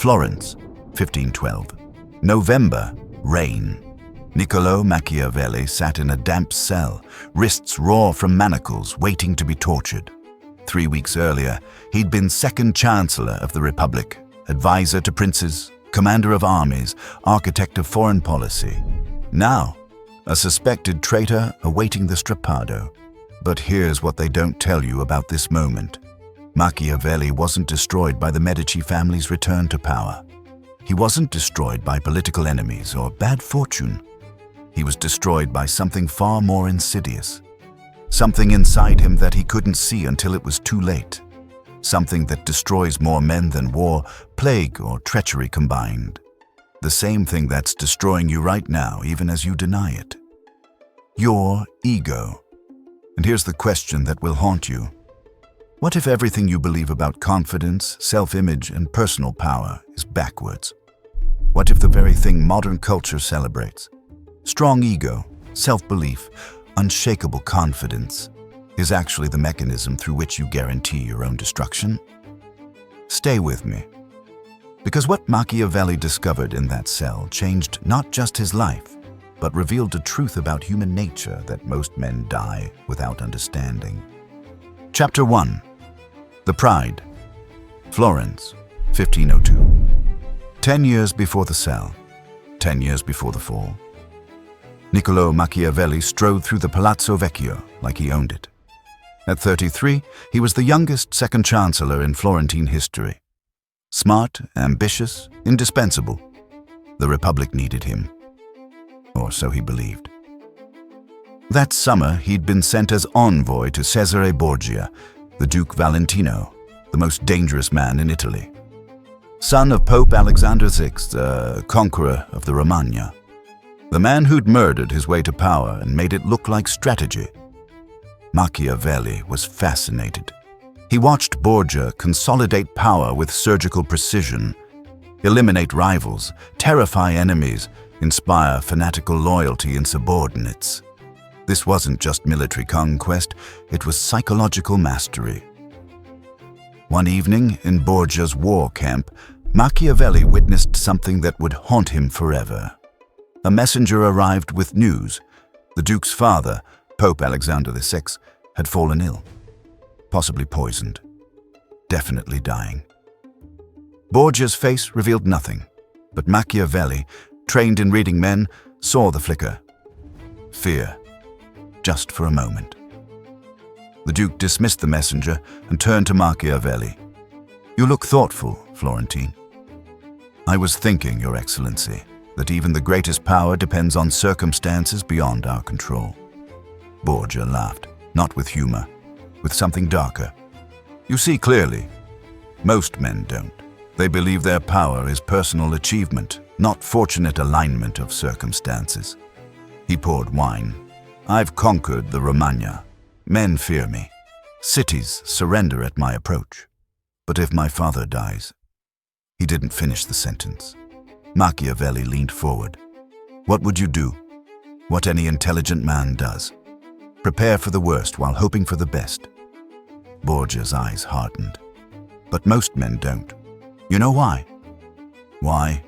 Florence, 1512. November, rain. Niccolò Machiavelli sat in a damp cell, wrists raw from manacles, waiting to be tortured. 3 weeks earlier, he'd been second chancellor of the Republic, advisor to princes, commander of armies, architect of foreign policy. Now, a suspected traitor awaiting the strappado. But here's what they don't tell you about this moment. Machiavelli wasn't destroyed by the Medici family's return to power. He wasn't destroyed by political enemies or bad fortune. He was destroyed by something far more insidious. Something inside him that he couldn't see until it was too late. Something that destroys more men than war, plague, or treachery combined. The same thing that's destroying you right now, even as you deny it. Your ego. And here's the question that will haunt you. What if everything you believe about confidence, self-image, and personal power is backwards? What if the very thing modern culture celebrates, strong ego, self-belief, unshakable confidence, is actually the mechanism through which you guarantee your own destruction? Stay with me. Because what Machiavelli discovered in that cell changed not just his life, but revealed a truth about human nature that most men die without understanding. Chapter 1. The Pride. Florence, 1502. 10 years before the cell, 10 years before the fall. Niccolò Machiavelli strode through the Palazzo Vecchio like he owned it. At 33, he was the youngest second chancellor in Florentine history. Smart, ambitious, indispensable. The Republic needed him. Or so he believed. That summer, he'd been sent as envoy to Cesare Borgia, the Duke Valentino, the most dangerous man in Italy. Son of Pope Alexander VI, conqueror of the Romagna. The man who'd murdered his way to power and made it look like strategy. Machiavelli was fascinated. He watched Borgia consolidate power with surgical precision, eliminate rivals, terrify enemies, inspire fanatical loyalty in subordinates. This wasn't just military conquest, it was psychological mastery. One evening, in Borgia's war camp, Machiavelli witnessed something that would haunt him forever. A messenger arrived with news. The Duke's father, Pope Alexander VI, had fallen ill. Possibly poisoned. Definitely dying. Borgia's face revealed nothing, but Machiavelli, trained in reading men, saw the flicker. Fear. Just for a moment. The Duke dismissed the messenger and turned to Machiavelli. "You look thoughtful, Florentine." "I was thinking, Your Excellency, that even the greatest power depends on circumstances beyond our control." Borgia laughed, not with humor, with something darker. "You see clearly. Most men don't. They believe their power is personal achievement, not fortunate alignment of circumstances." He poured wine. "I've conquered the Romagna. Men fear me. Cities surrender at my approach. But if my father dies..." He didn't finish the sentence. Machiavelli leaned forward. "What would you do? What any intelligent man does. Prepare for the worst while hoping for the best." Borgia's eyes hardened. "But most men don't. You know why?" "Why?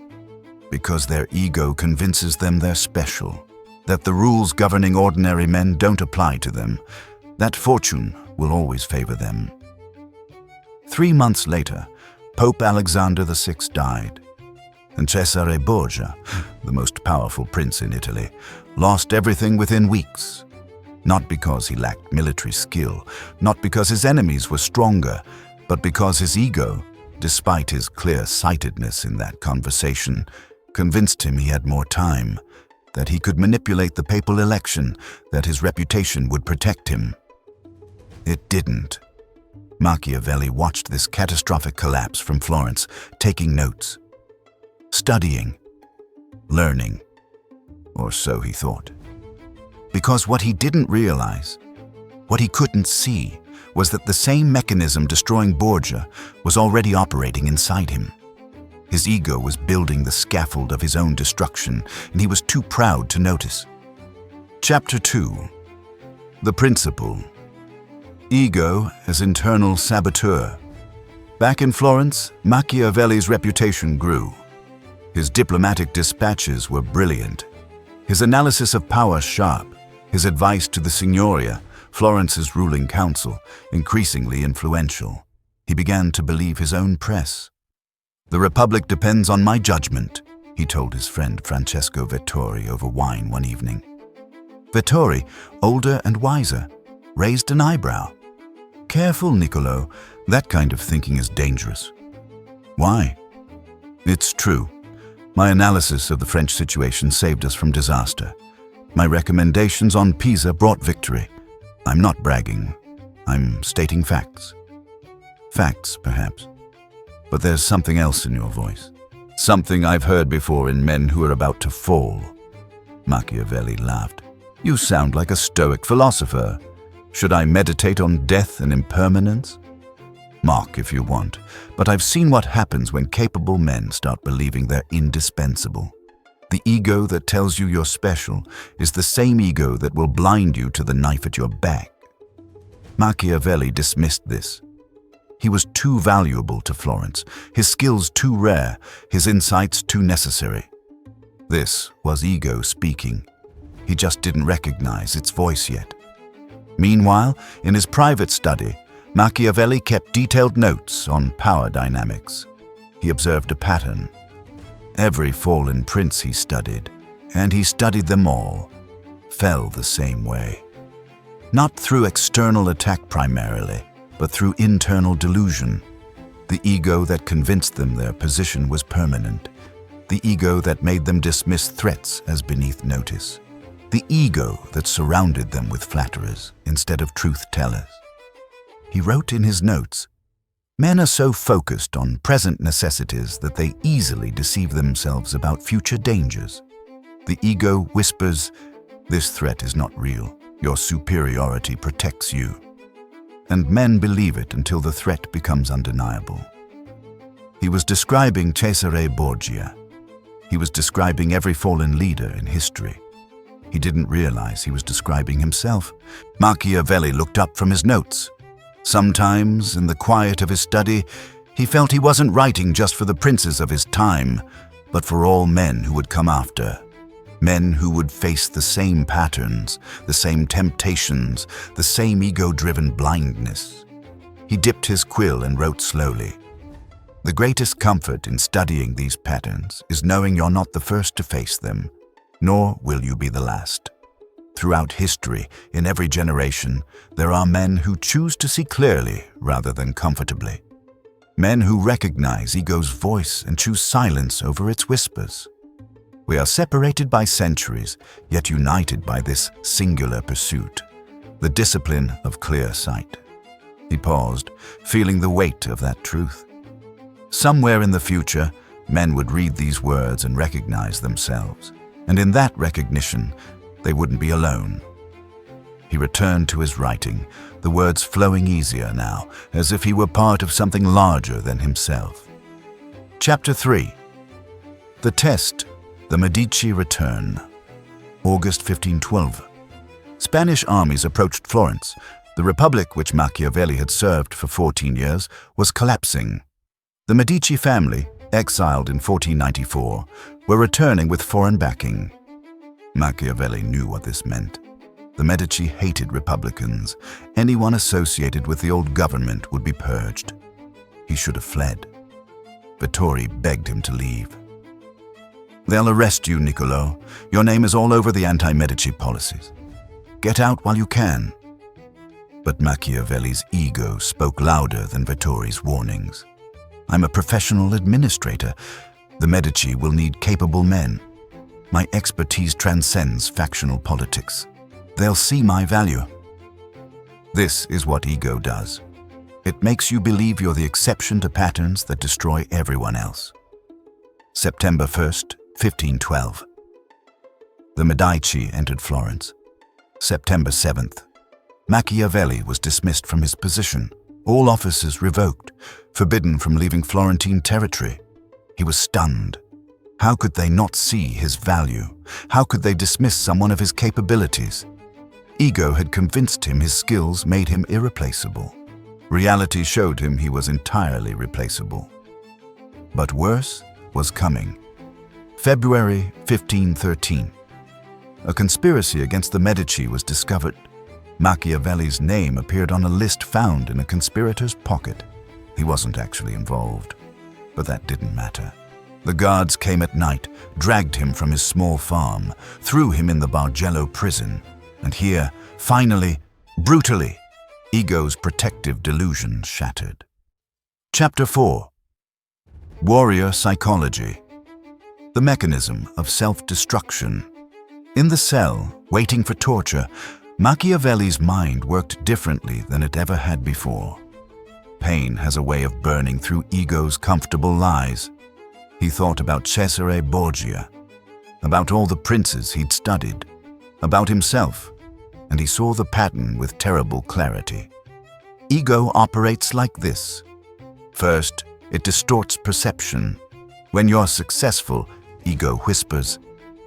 Because their ego convinces them they're special, that the rules governing ordinary men don't apply to them, that fortune will always favor them." 3 months later, Pope Alexander VI died, and Cesare Borgia, the most powerful prince in Italy, lost everything within weeks. Not because he lacked military skill, not because his enemies were stronger, but because his ego, despite his clear-sightedness in that conversation, convinced him he had more time, that he could manipulate the papal election, that his reputation would protect him. It didn't. Machiavelli watched this catastrophic collapse from Florence, taking notes, studying, learning, or so he thought. Because what he didn't realize, what he couldn't see, was that the same mechanism destroying Borgia was already operating inside him. His ego was building the scaffold of his own destruction, and he was too proud to notice. Chapter 2. The Principle. Ego as internal saboteur. Back in Florence, Machiavelli's reputation grew. His diplomatic dispatches were brilliant. His analysis of power sharp. His advice to the Signoria, Florence's ruling council, increasingly influential. He began to believe his own press. "The Republic depends on my judgment," he told his friend Francesco Vettori over wine one evening. Vettori, older and wiser, raised an eyebrow. "Careful, Niccolò. That kind of thinking is dangerous." "Why?" "It's true. My analysis of the French situation saved us from disaster. My recommendations on Pisa brought victory. I'm not bragging. I'm stating facts." "Facts, perhaps. But there's something else in your voice. Something I've heard before in men who are about to fall." Machiavelli laughed. "You sound like a Stoic philosopher. Should I meditate on death and impermanence?" "Mock if you want, but I've seen what happens when capable men start believing they're indispensable. The ego that tells you you're special is the same ego that will blind you to the knife at your back." Machiavelli dismissed this. He was too valuable to Florence, his skills too rare, his insights too necessary. This was ego speaking. He just didn't recognize its voice yet. Meanwhile, in his private study, Machiavelli kept detailed notes on power dynamics. He observed a pattern. Every fallen prince he studied, and he studied them all, fell the same way. Not through external attack primarily, but through internal delusion. The ego that convinced them their position was permanent. The ego that made them dismiss threats as beneath notice. The ego that surrounded them with flatterers instead of truth-tellers. He wrote in his notes, "Men are so focused on present necessities that they easily deceive themselves about future dangers. The ego whispers, 'This threat is not real. Your superiority protects you.' And men believe it until the threat becomes undeniable." He was describing Cesare Borgia. He was describing every fallen leader in history. He didn't realize he was describing himself. Machiavelli looked up from his notes. Sometimes, in the quiet of his study, he felt he wasn't writing just for the princes of his time, but for all men who would come after. Men who would face the same patterns, the same temptations, the same ego-driven blindness. He dipped his quill and wrote slowly. "The greatest comfort in studying these patterns is knowing you're not the first to face them, nor will you be the last. Throughout history, in every generation, there are men who choose to see clearly rather than comfortably. Men who recognize ego's voice and choose silence over its whispers. We are separated by centuries, yet united by this singular pursuit, the discipline of clear sight." He paused, feeling the weight of that truth. Somewhere in the future, men would read these words and recognize themselves. And in that recognition, they wouldn't be alone. He returned to his writing, the words flowing easier now, as if he were part of something larger than himself. Chapter 3. The Test. The Medici Return. August 1512. Spanish armies approached Florence. The republic, which Machiavelli had served for 14 years, was collapsing. The Medici family, exiled in 1494, were returning with foreign backing. Machiavelli knew what this meant. The Medici hated republicans. Anyone associated with the old government would be purged. He should have fled. Vettori begged him to leave. "They'll arrest you, Niccolò. Your name is all over the anti-Medici policies. Get out while you can." But Machiavelli's ego spoke louder than Vettori's warnings. "I'm a professional administrator. The Medici will need capable men. My expertise transcends factional politics. They'll see my value." This is what ego does. It makes you believe you're the exception to patterns that destroy everyone else. September 1st, 1512. The Medici entered Florence. September 7th. Machiavelli was dismissed from his position, all offices revoked, forbidden from leaving Florentine territory. He was stunned. How could they not see his value? How could they dismiss someone of his capabilities? Ego had convinced him his skills made him irreplaceable. Reality showed him he was entirely replaceable. But worse was coming. February 1513. A conspiracy against the Medici was discovered. Machiavelli's name appeared on a list found in a conspirator's pocket. He wasn't actually involved, but that didn't matter. The guards came at night, dragged him from his small farm, threw him in the Bargello prison, and here, finally, brutally, ego's protective delusion shattered. Chapter 4. Warrior Psychology. The mechanism of self-destruction. In the cell, waiting for torture, Machiavelli's mind worked differently than it ever had before. Pain has a way of burning through ego's comfortable lies. He thought about Cesare Borgia, about all the princes he'd studied, about himself, and he saw the pattern with terrible clarity. Ego operates like this. First, it distorts perception. When you're successful, ego whispers,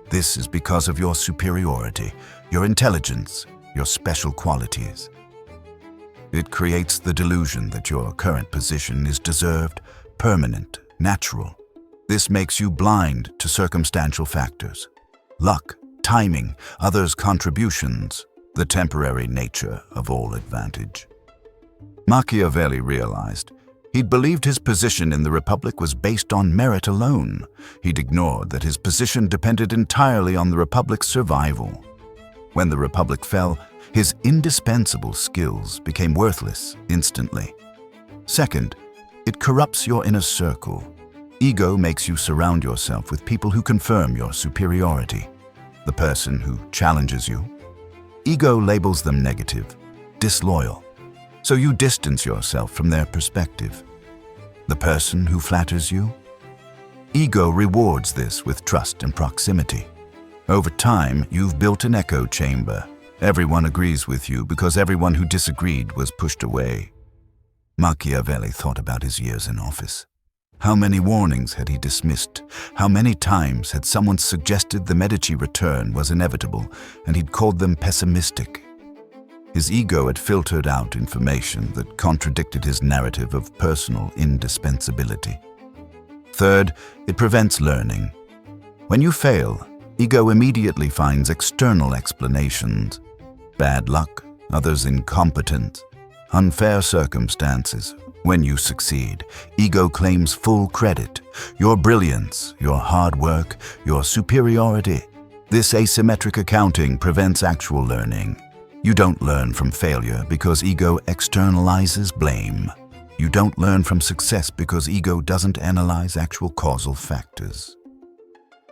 "This is because of your superiority, your intelligence, your special qualities." It creates the delusion that your current position is deserved, permanent, natural. This makes you blind to circumstantial factors. Luck, timing, others' contributions, the temporary nature of all advantage. Machiavelli realized he'd believed his position in the Republic was based on merit alone. He'd ignored that his position depended entirely on the Republic's survival. When the Republic fell, his indispensable skills became worthless instantly. Second, it corrupts your inner circle. Ego makes you surround yourself with people who confirm your superiority. The person who challenges you. Ego labels them negative, disloyal, so you distance yourself from their perspective. The person who flatters you. Ego rewards this with trust and proximity. Over time, you've built an echo chamber. Everyone agrees with you because everyone who disagreed was pushed away. Machiavelli thought about his years in office. How many warnings had he dismissed? How many times had someone suggested the Medici return was inevitable and he'd called them pessimistic? His ego had filtered out information that contradicted his narrative of personal indispensability. Third, it prevents learning. When you fail, ego immediately finds external explanations. Bad luck, others incompetent, unfair circumstances. When you succeed, ego claims full credit. Your brilliance, your hard work, your superiority. This asymmetric accounting prevents actual learning. You don't learn from failure because ego externalizes blame. You don't learn from success because ego doesn't analyze actual causal factors.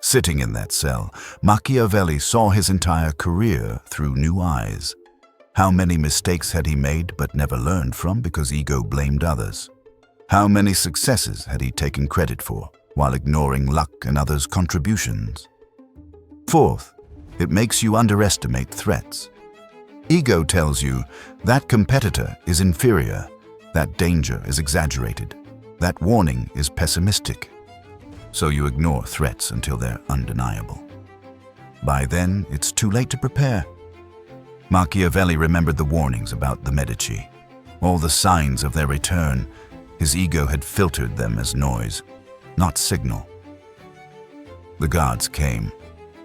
Sitting in that cell, Machiavelli saw his entire career through new eyes. How many mistakes had he made but never learned from because ego blamed others? How many successes had he taken credit for while ignoring luck and others' contributions? Fourth, it makes you underestimate threats. Ego tells you that competitor is inferior, that danger is exaggerated, that warning is pessimistic. So you ignore threats until they're undeniable. By then, it's too late to prepare. Machiavelli remembered the warnings about the Medici. All the signs of their return, his ego had filtered them as noise, not signal. The guards came.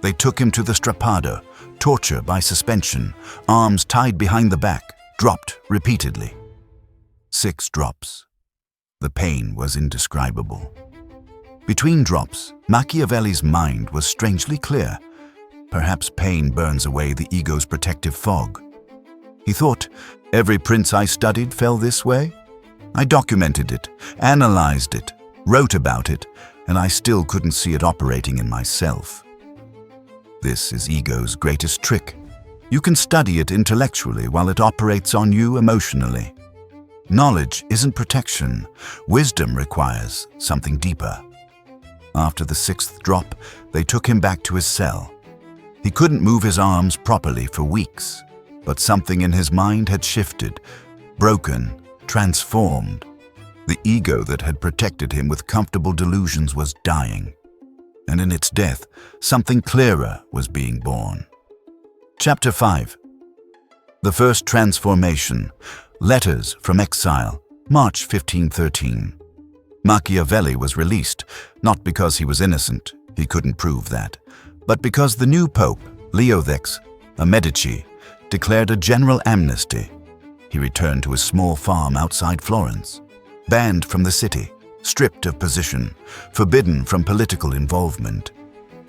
They took him to the strappado, torture by suspension, arms tied behind the back, dropped repeatedly. 6 drops. The pain was indescribable. Between drops, Machiavelli's mind was strangely clear. Perhaps pain burns away the ego's protective fog. He thought, every prince I studied fell this way. I documented it, analyzed it, wrote about it, and I still couldn't see it operating in myself. This is ego's greatest trick. You can study it intellectually while it operates on you emotionally. Knowledge isn't protection. Wisdom requires something deeper. After the 6th drop, they took him back to his cell. He couldn't move his arms properly for weeks, but something in his mind had shifted, broken, transformed. The ego that had protected him with comfortable delusions was dying, and in its death, something clearer was being born. Chapter 5. The first transformation, Letters from Exile, March 1513. Machiavelli was released, not because he was innocent, he couldn't prove that, but because the new Pope, Leo X, a Medici, declared a general amnesty. He returned to his small farm outside Florence, banned from the city, stripped of position, forbidden from political involvement.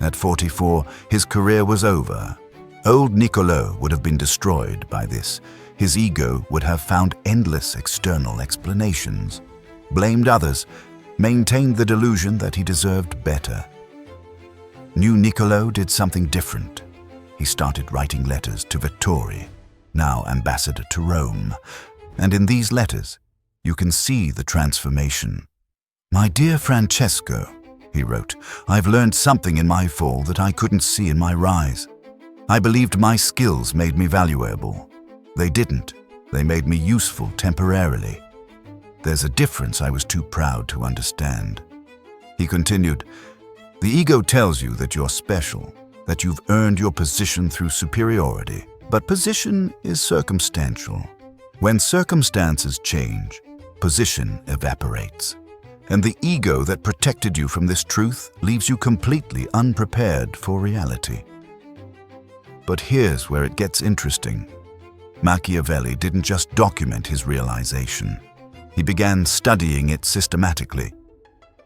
At 44, his career was over. Old Niccolò would have been destroyed by this. His ego would have found endless external explanations, blamed others, maintained the delusion that he deserved better. New Niccolò did something different. He started writing letters to Vittori, now ambassador to Rome, and in these letters, you can see the transformation. "My dear Francesco," he wrote, "I've learned something in my fall that I couldn't see in my rise. I believed my skills made me valuable. They didn't. They made me useful temporarily. There's a difference I was too proud to understand." He continued, "The ego tells you that you're special, that you've earned your position through superiority, but position is circumstantial. When circumstances change, position evaporates. And the ego that protected you from this truth leaves you completely unprepared for reality." But here's where it gets interesting. Machiavelli didn't just document his realization. He began studying it systematically.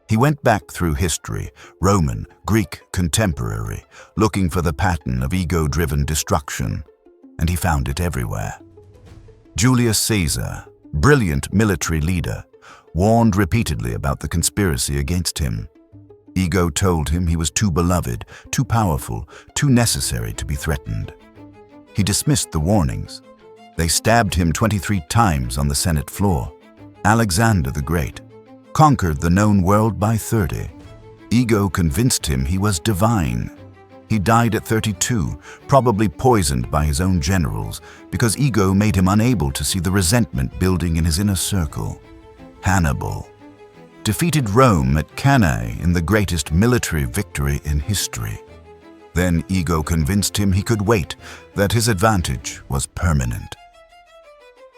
He went back through history, Roman, Greek, contemporary, looking for the pattern of ego-driven destruction, and he found it everywhere. Julius Caesar, brilliant military leader, warned repeatedly about the conspiracy against him. Ego told him he was too beloved, too powerful, too necessary to be threatened. He dismissed the warnings. They stabbed him 23 times on the Senate floor. Alexander the Great conquered the known world by 30. Ego convinced him he was divine. He died at 32, probably poisoned by his own generals, because ego made him unable to see the resentment building in his inner circle. Hannibal defeated Rome at Cannae in the greatest military victory in history. Then ego convinced him he could wait, that his advantage was permanent.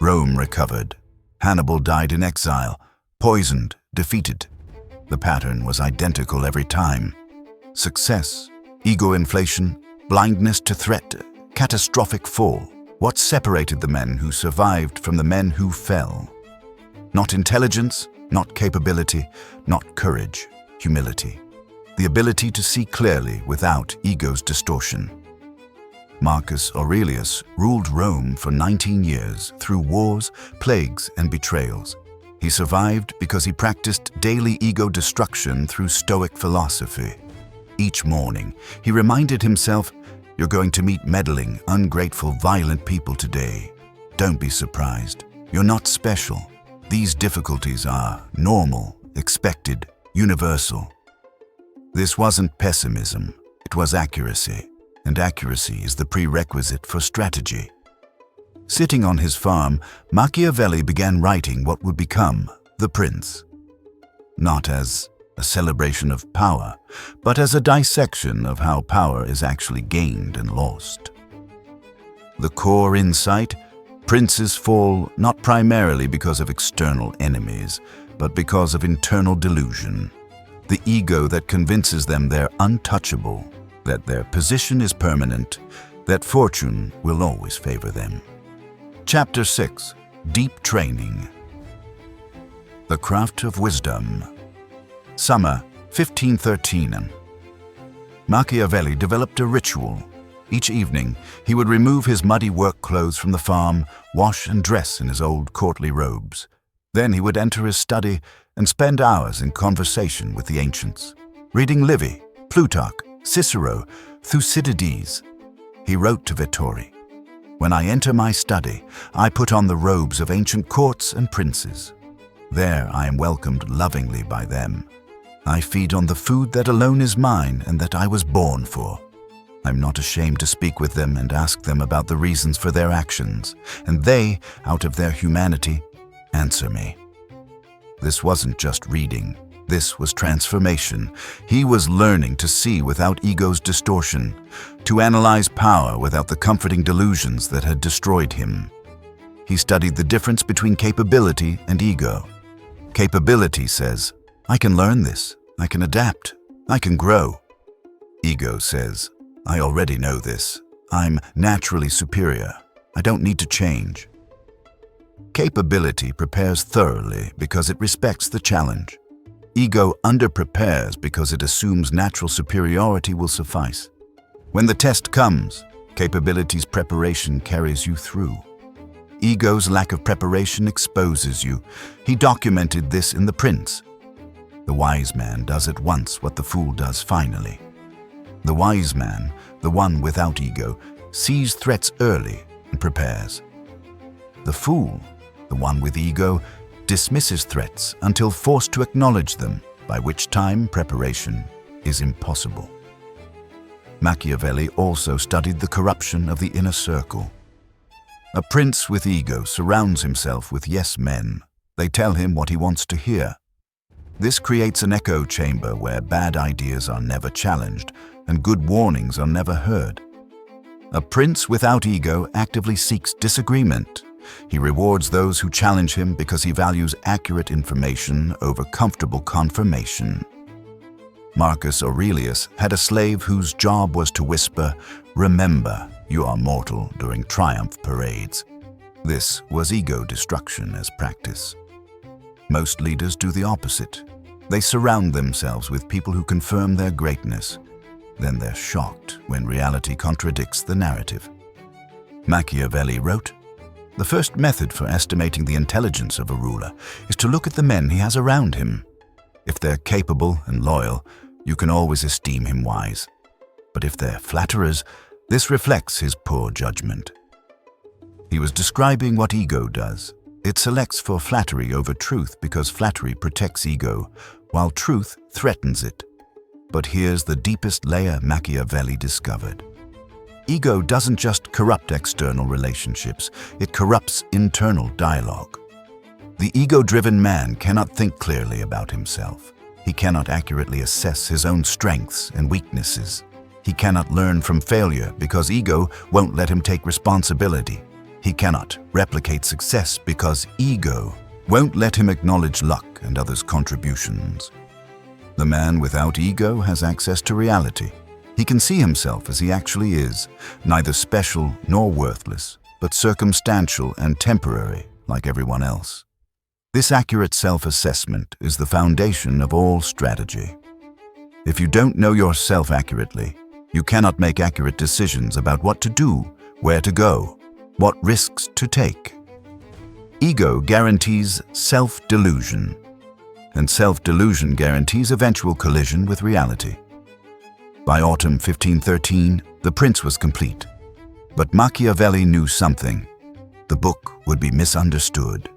Rome recovered. Hannibal died in exile, poisoned, defeated. The pattern was identical every time. Success, ego inflation, blindness to threat, catastrophic fall. What separated the men who survived from the men who fell? Not intelligence, not capability, not courage, humility. The ability to see clearly without ego's distortion. Marcus Aurelius ruled Rome for 19 years through wars, plagues, and betrayals. He survived because he practiced daily ego destruction through Stoic philosophy. Each morning, he reminded himself, "You're going to meet meddling, ungrateful, violent people today. Don't be surprised. You're not special. These difficulties are normal, expected, universal." This wasn't pessimism, it was accuracy, and accuracy is the prerequisite for strategy. Sitting on his farm, Machiavelli began writing what would become The Prince. Not as a celebration of power, but as a dissection of how power is actually gained and lost. The core insight: princes fall not primarily because of external enemies, but because of internal delusion. The ego that convinces them they're untouchable, that their position is permanent, that fortune will always favor them. Chapter 6: Deep Training. The Craft of Wisdom. Summer 1513. Machiavelli developed a ritual. Each evening, he would remove his muddy work clothes from the farm, wash and dress in his old courtly robes. Then he would enter his study and spend hours in conversation with the ancients, reading Livy, Plutarch, Cicero, Thucydides. He wrote to Vittori, "When I enter my study, I put on the robes of ancient courts and princes. There I am welcomed lovingly by them. I feed on the food that alone is mine and that I was born for. I'm not ashamed to speak with them and ask them about the reasons for their actions, and they, out of their humanity, answer me." This wasn't just reading. This was transformation. He was learning to see without ego's distortion, to analyze power without the comforting delusions that had destroyed him. he studied the difference between capability and ego. Capability says, I can learn this, I can adapt, I can grow. Ego says, I already know this, I'm naturally superior, I don't need to change. Capability prepares thoroughly because it respects the challenge. Ego underprepares because it assumes natural superiority will suffice. When the test comes, capability's preparation carries you through. Ego's lack of preparation exposes you. He documented this in The Prince. The wise man does at once what the fool does finally. The wise man, the one without ego, sees threats early and prepares. The fool, the one with ego, dismisses threats until forced to acknowledge them, by which time preparation is impossible. Machiavelli also studied the corruption of the inner circle. A prince with ego surrounds himself with yes men. They tell him what he wants to hear. This creates an echo chamber where bad ideas are never challenged and good warnings are never heard. A prince without ego actively seeks disagreement. He rewards those who challenge him because he values accurate information over comfortable confirmation. Marcus Aurelius had a slave whose job was to whisper, "Remember, you are mortal," during triumph parades. This was ego destruction as practice. Most leaders do the opposite. They surround themselves with people who confirm their greatness. Then they're shocked when reality contradicts the narrative. Machiavelli wrote, "The first method for estimating the intelligence of a ruler is to look at the men he has around him. If they're capable and loyal, you can always esteem him wise. But if they're flatterers, this reflects his poor judgment." He was describing what ego does. It selects for flattery over truth because flattery protects ego, while truth threatens it. But here's the deepest layer Machiavelli discovered. Ego doesn't just corrupt external relationships, it corrupts internal dialogue. The ego-driven man cannot think clearly about himself. He cannot accurately assess his own strengths and weaknesses. He cannot learn from failure because ego won't let him take responsibility. He cannot replicate success because ego won't let him acknowledge luck and others' contributions. The man without ego has access to reality. He can see himself as he actually is, neither special nor worthless, but circumstantial and temporary like everyone else. This accurate self-assessment is the foundation of all strategy. If you don't know yourself accurately, you cannot make accurate decisions about what to do, where to go, what risks to take. Ego guarantees self-delusion, and self-delusion guarantees eventual collision with reality. By autumn 1513, The Prince was complete. But Machiavelli knew something. The book would be misunderstood.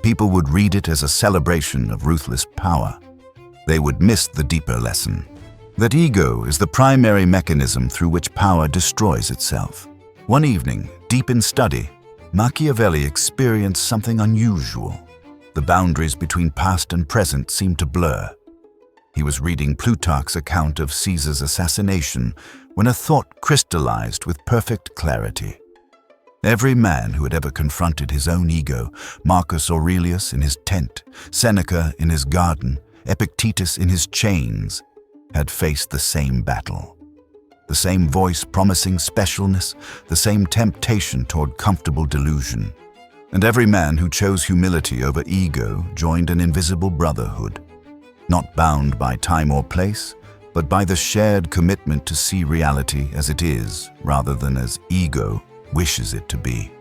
People would read it as a celebration of ruthless power. They would miss the deeper lesson, that ego is the primary mechanism through which power destroys itself. One evening, deep in study, Machiavelli experienced something unusual. The boundaries between past and present seemed to blur. He was reading Plutarch's account of Caesar's assassination when a thought crystallized with perfect clarity. Every man who had ever confronted his own ego, Marcus Aurelius in his tent, Seneca in his garden, Epictetus in his chains, had faced the same battle. The same voice promising specialness, the same temptation toward comfortable delusion. And every man who chose humility over ego joined an invisible brotherhood, not bound by time or place, but by the shared commitment to see reality as it is, rather than as ego wishes it to be.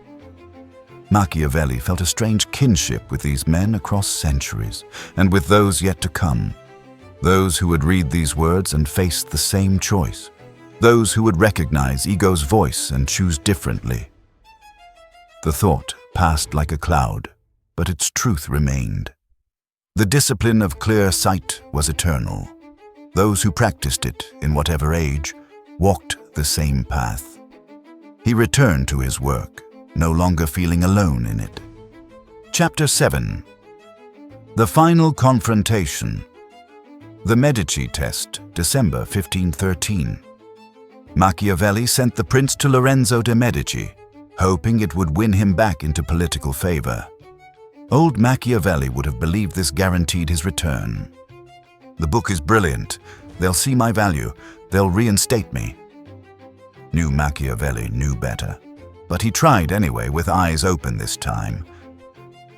Machiavelli felt a strange kinship with these men across centuries, and with those yet to come. Those who would read these words and face the same choice. Those who would recognize ego's voice and choose differently. The thought passed like a cloud, but its truth remained. The discipline of clear sight was eternal. Those who practiced it, in whatever age, walked the same path. He returned to his work, no longer feeling alone in it. Chapter 7. The Final Confrontation. The Medici Test, December 1513. Machiavelli sent the prince to Lorenzo de' Medici. hoping it would win him back into political favor. Old Machiavelli would have believed this guaranteed his return. The book is brilliant. They'll see my value. They'll reinstate me. New Machiavelli knew better, but he tried anyway, with eyes open this time.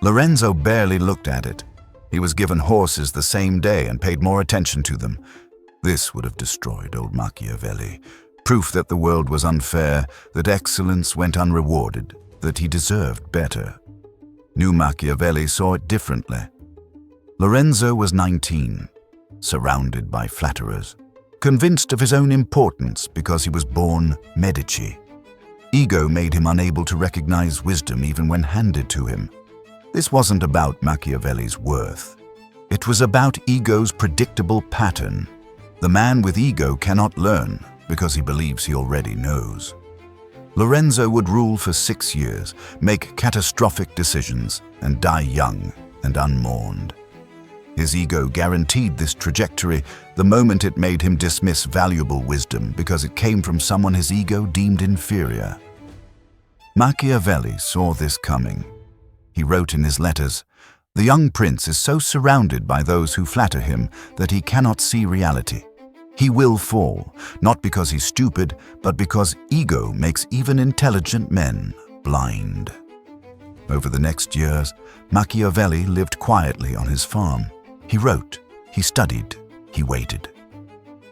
Lorenzo barely looked at it. He was given horses the same day and paid more attention to them. This would have destroyed old Machiavelli. Proof that the world was unfair, that excellence went unrewarded, that he deserved better. New Machiavelli saw it differently. Lorenzo was 19, surrounded by flatterers, convinced of his own importance because he was born Medici. Ego made him unable to recognize wisdom even when handed to him. This wasn't about Machiavelli's worth. It was about ego's predictable pattern. The man with ego cannot learn because he believes he already knows. Lorenzo would rule for 6 years, make catastrophic decisions, and die young and unmourned. His ego guaranteed this trajectory the moment it made him dismiss valuable wisdom because it came from someone his ego deemed inferior. Machiavelli saw this coming. He wrote in his letters, "The young prince is so surrounded by those who flatter him that he cannot see reality. He will fall, not because he's stupid, but because ego makes even intelligent men blind." Over the next years, Machiavelli lived quietly on his farm. He wrote, he studied, he waited.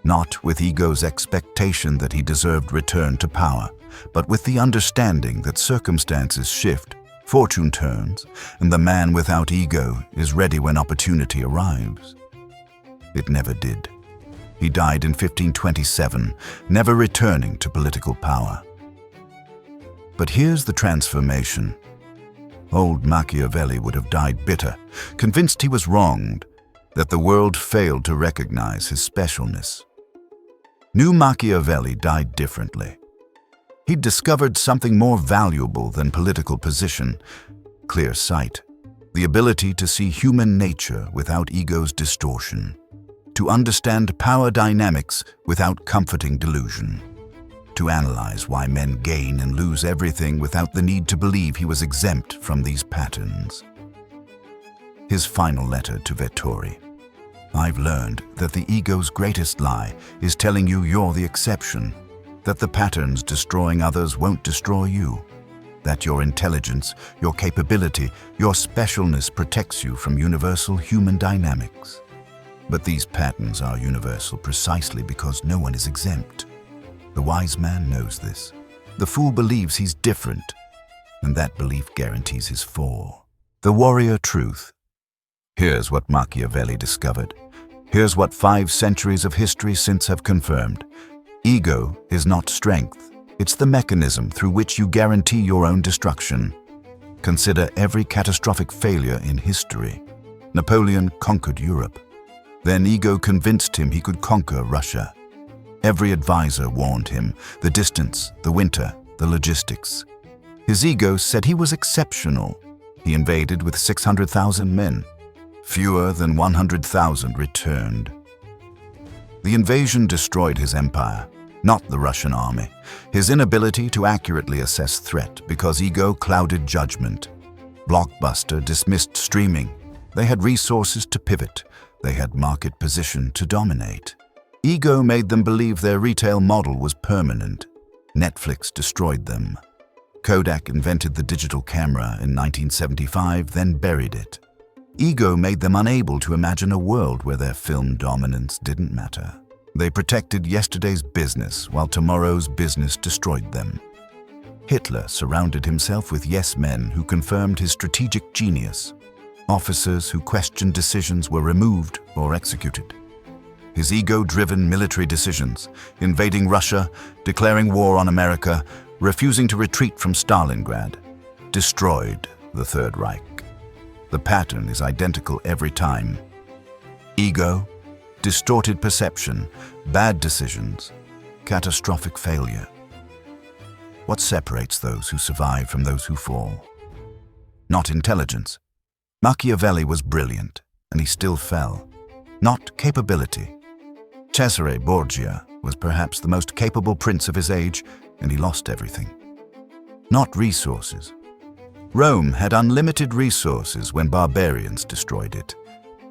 Not with ego's expectation that he deserved return to power, but with the understanding that circumstances shift, fortune turns, and the man without ego is ready when opportunity arrives. It never did. He died in 1527, never returning to political power. But here's the transformation. Old Machiavelli would have died bitter, convinced he was wronged, that the world failed to recognize his specialness. New Machiavelli died differently. He'd discovered something more valuable than political position, clear sight, the ability to see human nature without ego's distortion, to understand power dynamics without comforting delusion, to analyze why men gain and lose everything without the need to believe he was exempt from these patterns. His final letter to Vettori. "I've learned that the ego's greatest lie is telling you you're the exception, that the patterns destroying others won't destroy you, that your intelligence, your capability, your specialness protects you from universal human dynamics. But these patterns are universal precisely because no one is exempt. The wise man knows this. The fool believes he's different, and that belief guarantees his fall." The warrior truth. Here's what Machiavelli discovered. Here's what 5 centuries of history since have confirmed. Ego is not strength. It's the mechanism through which you guarantee your own destruction. Consider every catastrophic failure in history. Napoleon conquered Europe. Then ego convinced him he could conquer Russia. Every advisor warned him, the distance, the winter, the logistics. His ego said he was exceptional. He invaded with 600,000 men. Fewer than 100,000 returned. The invasion destroyed his empire, not the Russian army. His inability to accurately assess threat because ego clouded judgment. Blockbuster dismissed streaming. They had resources to pivot. They had market position to dominate. Ego made them believe their retail model was permanent. Netflix destroyed them. Kodak invented the digital camera in 1975, then buried it. Ego made them unable to imagine a world where their film dominance didn't matter. They protected yesterday's business while tomorrow's business destroyed them. Hitler surrounded himself with yes men who confirmed his strategic genius. Officers who questioned decisions were removed or executed. His ego-driven military decisions, invading Russia, declaring war on America, refusing to retreat from Stalingrad, destroyed the Third Reich. The pattern is identical every time. Ego, distorted perception, bad decisions, catastrophic failure. What separates those who survive from those who fall? Not intelligence. Machiavelli was brilliant, and he still fell. Not capability. Cesare Borgia was perhaps the most capable prince of his age, and he lost everything. not resources. Rome had unlimited resources when barbarians destroyed it.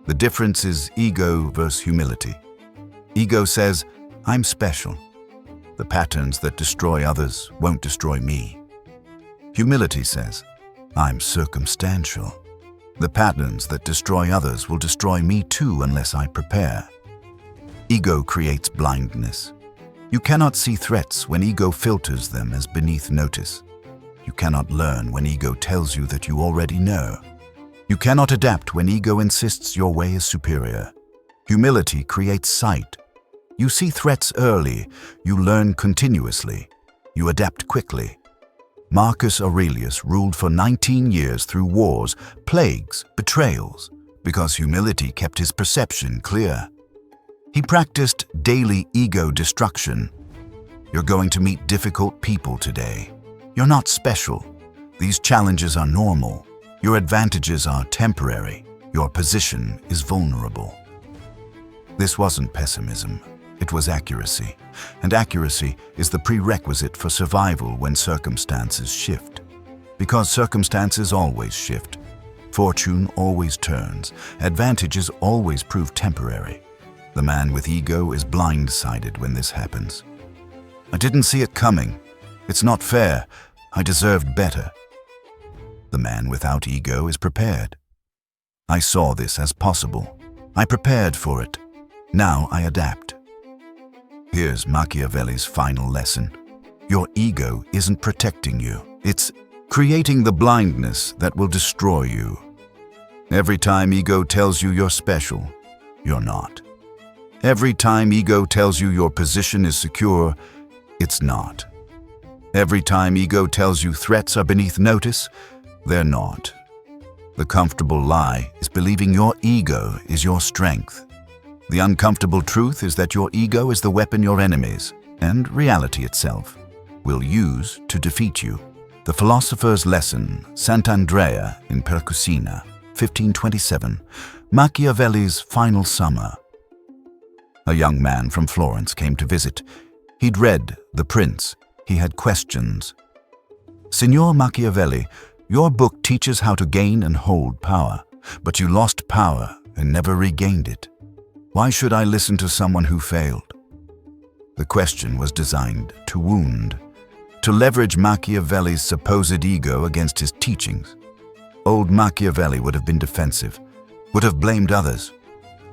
The difference is ego versus humility. Ego says, I'm special. The patterns that destroy others won't destroy me. Humility says, I'm circumstantial. The patterns that destroy others will destroy me too unless I prepare. Ego creates blindness. You cannot see threats when ego filters them as beneath notice. You cannot learn when ego tells you that you already know. You cannot adapt when ego insists your way is superior. Humility creates sight. You see threats early, you learn continuously, you adapt quickly. Marcus Aurelius ruled for 19 years through wars, plagues, betrayals, because humility kept his perception clear. He practiced daily ego destruction. You're going to meet difficult people today. You're not special. These challenges are normal. Your advantages are temporary. Your position is vulnerable. This wasn't pessimism. It was accuracy. And accuracy is the prerequisite for survival when circumstances shift. Because circumstances always shift. Fortune always turns. Advantages always prove temporary. The man with ego is blindsided when this happens. I didn't see it coming. It's not fair. I deserved better. The man without ego is prepared. I saw this as possible. I prepared for it. Now I adapt. Here's Machiavelli's final lesson. Your ego isn't protecting you. It's creating the blindness that will destroy you. Every time ego tells you you're special, you're not. Every time ego tells you your position is secure, it's not. Every time ego tells you threats are beneath notice, they're not. The comfortable lie is believing your ego is your strength. The uncomfortable truth is that your ego is the weapon your enemies, and reality itself, will use to defeat you. The Philosopher's Lesson, Sant'Andrea in Percusina, 1527, Machiavelli's Final Summer. A young man from Florence came to visit. He'd read The Prince. He had questions. Signor Machiavelli, your book teaches how to gain and hold power, but you lost power and never regained it. Why should I listen to someone who failed? The question was designed to wound, to leverage Machiavelli's supposed ego against his teachings. Old Machiavelli would have been defensive, would have blamed others,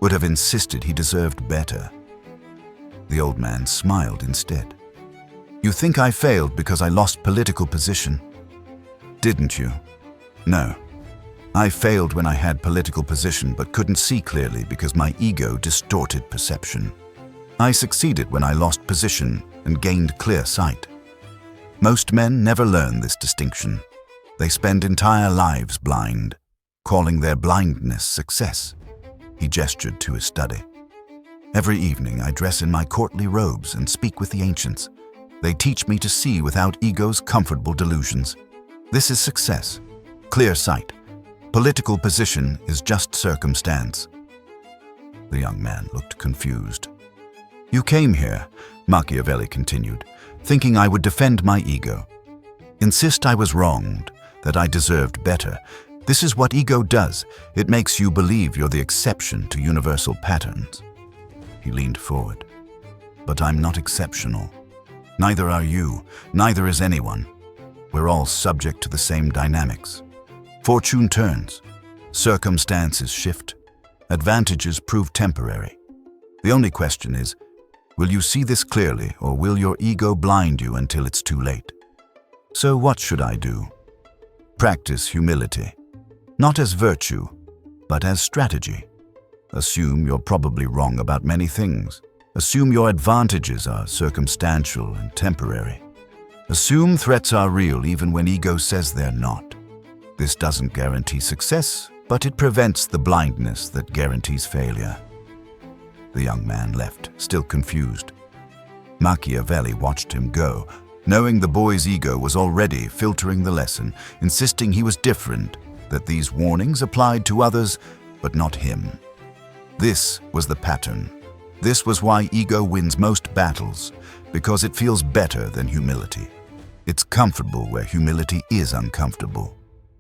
would have insisted he deserved better. The old man smiled instead. You think I failed because I lost political position? Didn't you? No. I failed when I had political position but couldn't see clearly because my ego distorted perception. I succeeded when I lost position and gained clear sight. Most men never learn this distinction. They spend entire lives blind, calling their blindness success. He gestured to his study. Every evening I dress in my courtly robes and speak with the ancients. They teach me to see without ego's comfortable delusions. This is success, clear sight. Political position is just circumstance. The young man looked confused. You came here, Machiavelli continued, thinking I would defend my ego. Insist I was wronged, that I deserved better. This is what ego does. It makes you believe you're the exception to universal patterns. He leaned forward. But I'm not exceptional. Neither are you, neither is anyone. We're all subject to the same dynamics. Fortune turns. Circumstances shift. Advantages prove temporary. The only question is, will you see this clearly or will your ego blind you until it's too late? So what should I do? Practice humility. Not as virtue, but as strategy. Assume you're probably wrong about many things. Assume your advantages are circumstantial and temporary. Assume threats are real even when ego says they're not. This doesn't guarantee success, but it prevents the blindness that guarantees failure. The young man left, still confused. Machiavelli watched him go, knowing the boy's ego was already filtering the lesson, insisting he was different, that these warnings applied to others, but not him. This was the pattern. This was why ego wins most battles, because it feels better than humility. It's comfortable where humility is uncomfortable.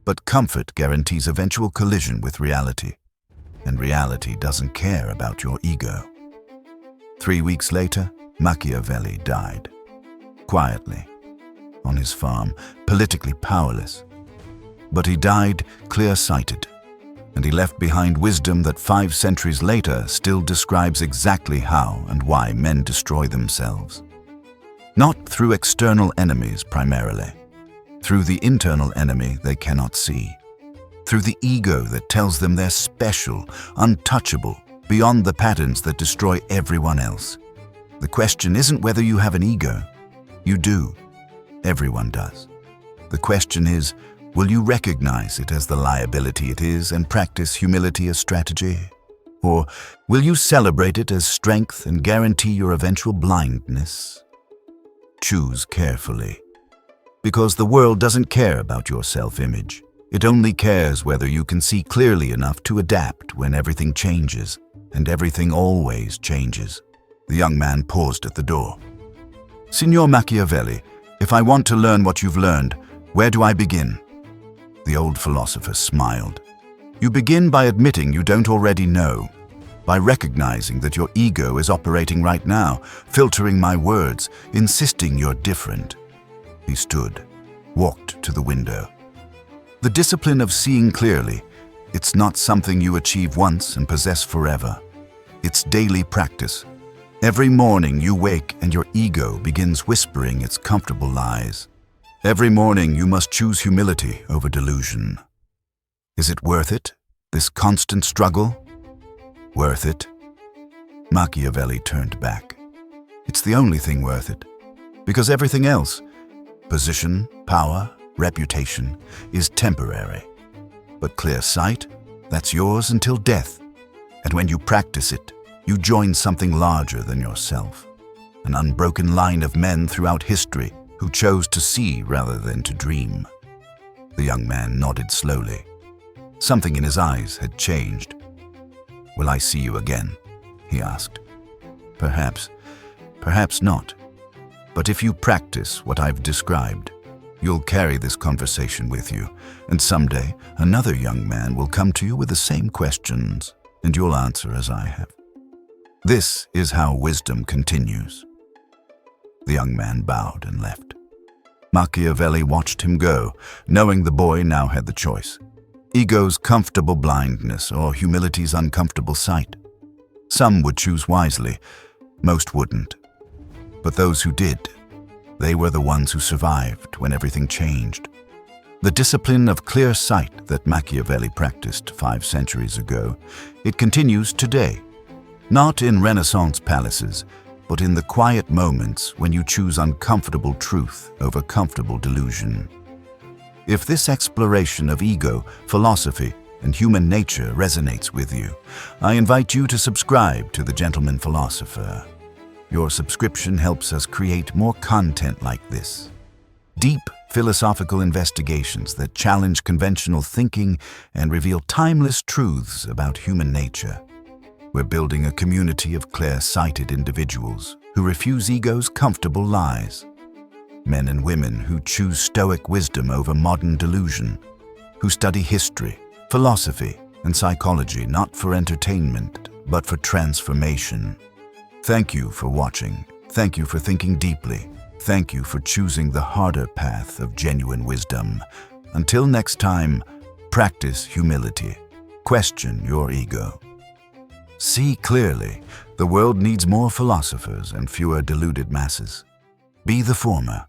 But comfort guarantees eventual collision with reality. And reality doesn't care about your ego. 3 weeks later, Machiavelli died. Quietly, on his farm, politically powerless. But he died clear-sighted, and he left behind wisdom that 5 centuries later still describes exactly how and why men destroy themselves. Not through external enemies primarily, through the internal enemy they cannot see, through the ego that tells them they're special, untouchable, beyond the patterns that destroy everyone else. The question isn't whether you have an ego. You do. Everyone does. The question is, will you recognize it as the liability it is and practice humility as strategy? Or will you celebrate it as strength and guarantee your eventual blindness? Choose carefully. Because the world doesn't care about your self-image. It only cares whether you can see clearly enough to adapt when everything changes, and everything always changes. The young man paused at the door. Signor Machiavelli, if I want to learn what you've learned, where do I begin? The old philosopher smiled. You begin by admitting you don't already know, by recognizing that your ego is operating right now, filtering my words, insisting you're different. He stood, walked to the window. The discipline of seeing clearly, it's not something you achieve once and possess forever. It's daily practice. Every morning you wake and your ego begins whispering its comfortable lies. Every morning you must choose humility over delusion. Is it worth it, this constant struggle? Worth it? Machiavelli turned back. It's the only thing worth it. Because everything else, position, power, reputation, is temporary. But clear sight, that's yours until death. And when you practice it, you join something larger than yourself. An unbroken line of men throughout history who chose to see rather than to dream. The young man nodded slowly. Something in his eyes had changed. Will I see you again? He asked. Perhaps, perhaps not. But if you practice what I've described, you'll carry this conversation with you, and someday another young man will come to you with the same questions, and you'll answer as I have. This is how wisdom continues. The young man bowed and left. Machiavelli watched him go, knowing the boy now had the choice. Ego's comfortable blindness or humility's uncomfortable sight. Some would choose wisely, most wouldn't. But those who did, they were the ones who survived when everything changed. The discipline of clear sight that Machiavelli practiced 5 centuries ago, it continues today. Not in Renaissance palaces, but in the quiet moments when you choose uncomfortable truth over comfortable delusion. If this exploration of ego, philosophy, and human nature resonates with you, I invite you to subscribe to The Gentleman Philosopher. Your subscription helps us create more content like this. Deep philosophical investigations that challenge conventional thinking and reveal timeless truths about human nature. We're building a community of clear-sighted individuals who refuse ego's comfortable lies. Men and women who choose stoic wisdom over modern delusion, who study history, philosophy, and psychology not for entertainment, but for transformation. Thank you for watching. Thank you for thinking deeply. Thank you for choosing the harder path of genuine wisdom. Until next time, practice humility. Question your ego. See clearly, the world needs more philosophers and fewer deluded masses. Be the former.